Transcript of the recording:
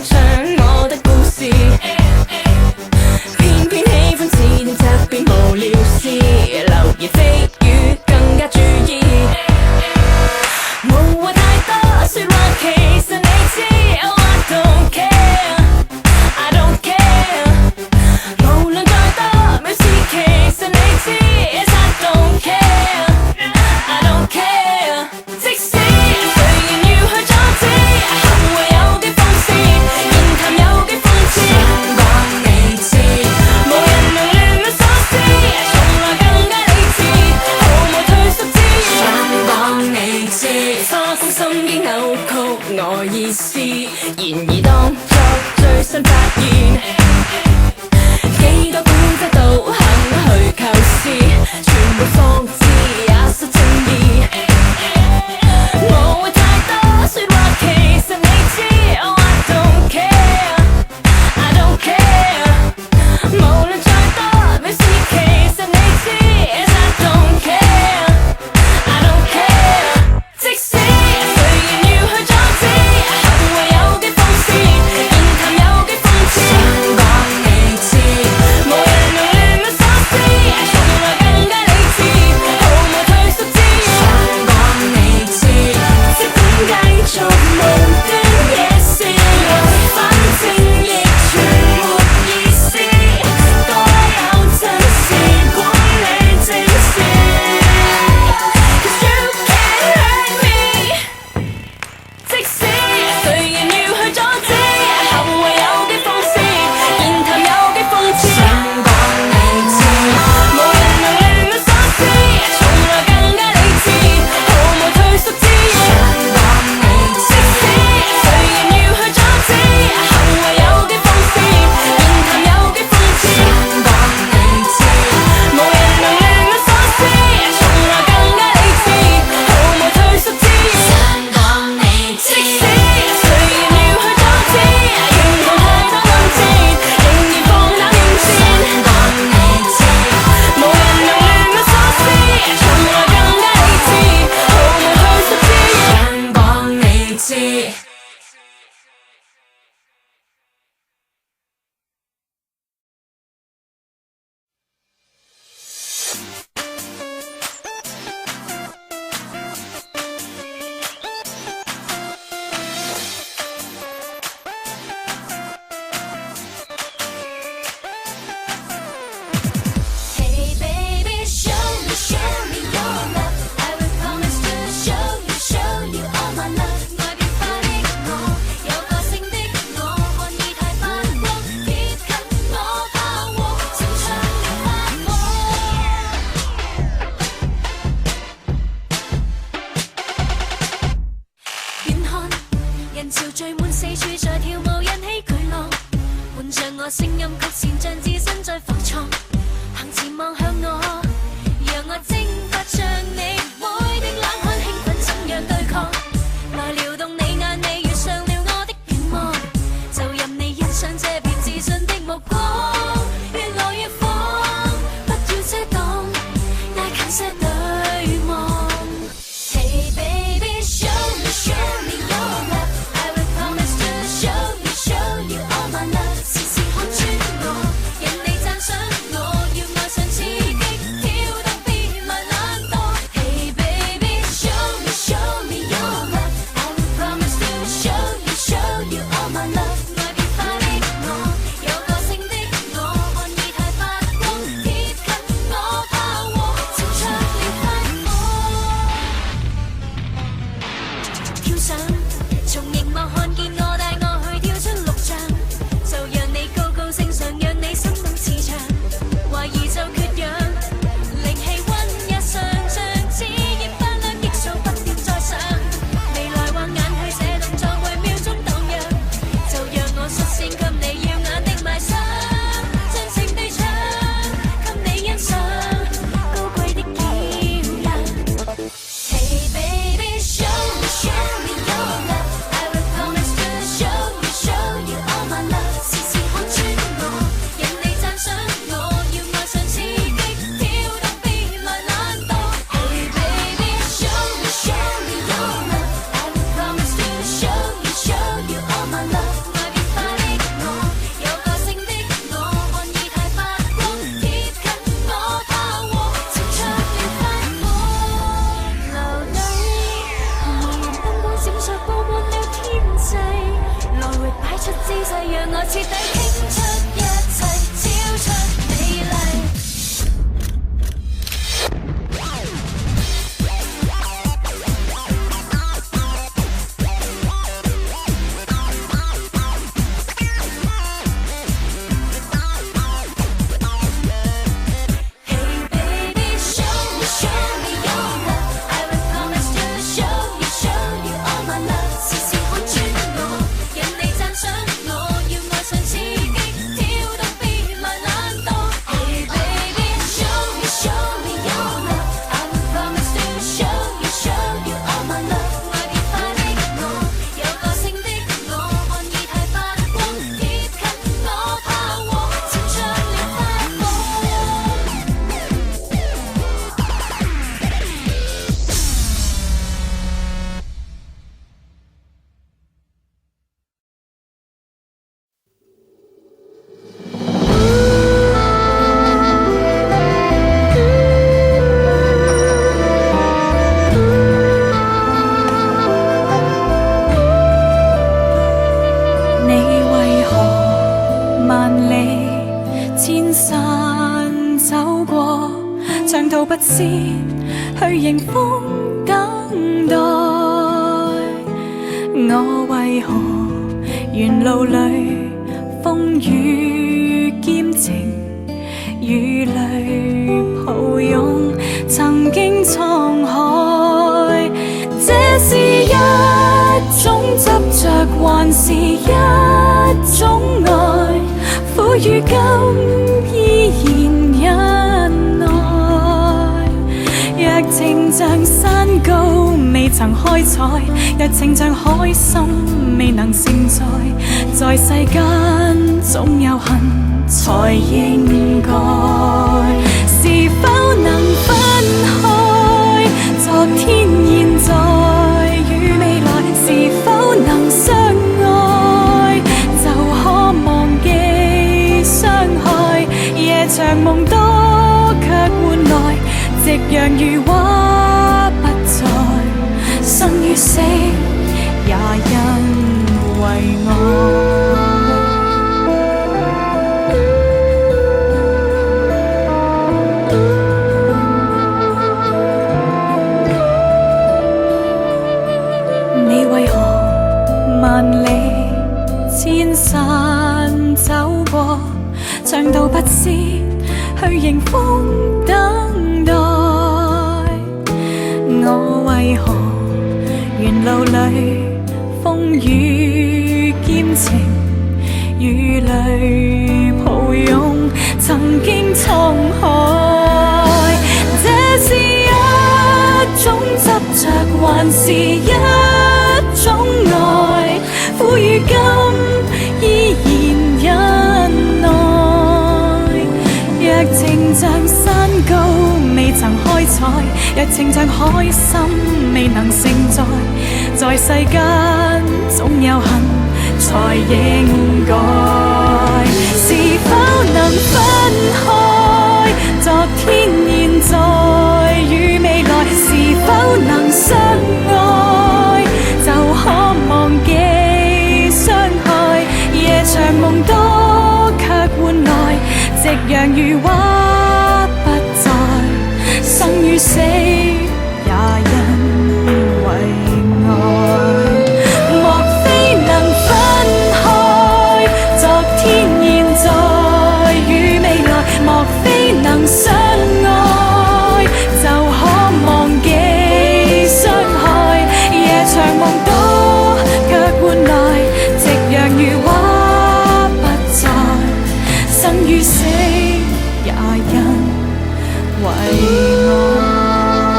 唱我的故事，偏偏喜歡似段責備無聊事，流言蜚語更加注意，無謂太多説話，其實你知 Oh I don't care I don't care， 無論再多藐視，其實你知 Yes I don't care I don't care， 即使誰人要去阻止，行為有幾諷刺，言談有幾諷刺，想講你知，無人能亂了所思，從來更加理智，毫無退縮之意，想講你知，花風心境扭曲我意思，然而當作最新發現，幾多管制都肯去構思，全部放置也失正義，無謂太多説話，其實你知 Oh I don't care I don't care， 無論再多藐視，其實你知 Yes I don't care I don't care， 即使誰人要去阻止，行為有幾諷刺，言談有幾諷刺，想講你知，無人能亂了所思，從來更加理智，毫無退縮之意，想講你知，即管繼續無端惹事來，反正亦全沒意思，多有陣時管理正事 Cause you can't hurt me， 即使誰人要去阻止，行為有幾諷刺，言談有幾諷刺，想講你知，無人能亂了所思，從來更加理智，毫無退縮之意，想講你知，即使誰人要去阻止，行為有幾諷刺，言談有幾諷刺，想講你知，無人能亂了所思，從來更加理智，毫無退縮之意，想講你知，即使誰人要去阻止，沿途太多暗箭，仍然放膽應戰，想講你知，無人能亂了所思，從來更加理智，毫無退縮之意，想講你知。Hey baby, show me your love. I will promise to show you all my love. 愛變化的我，有個性的我，看意太發光，貼近我怕禍，情長了發火。遠看人潮聚滿四處，在跳舞引起巨浪，伴着我聲音曲線，像置身在放縱。行前望向我，讓我蒸發像你會的冷酷興奮，怎樣對抗？來撩動你眼尾，遇上了我的願望，就任你欣賞這片自信的目光，越來越慌，不要遮擋，挨近些對望。Hey baby, show me your love. I will promise to show you all my love. 時時看穿我，人哋讚賞我，要愛上刺激，跳動別來懶惰。Hey baby, 出姿勢，讓我徹底傾出一切，超出美麗。不知去迎風等待，我為何沿路裏風雨兼程，雨淚抱擁曾經滄海。這是一種執着，還是一種愛？苦與甘依然忍耐。若情像山高未曾開採，若情像海深未能承載，在世間總有恨才應該。是否能分開？昨天、現在與未來，是否能相愛？就可忘記傷害。夜長夢多，卻換來夕陽如畫不再，生與死也因為愛。你為何萬里千山走過，長途跋涉去迎風等待？我為何沿路裏風雨兼程，雨淚抱擁曾經滄海？這是一種執着，還是一種愛？苦與甘依然忍耐。若情像山高未曾開採，若情像海深未能承載，在世間總有恨才應該。是否能分開？昨天、現在與未來，是否能相愛？就可忘記傷害。夜長夢多，卻換來夕陽如畫不再，生與死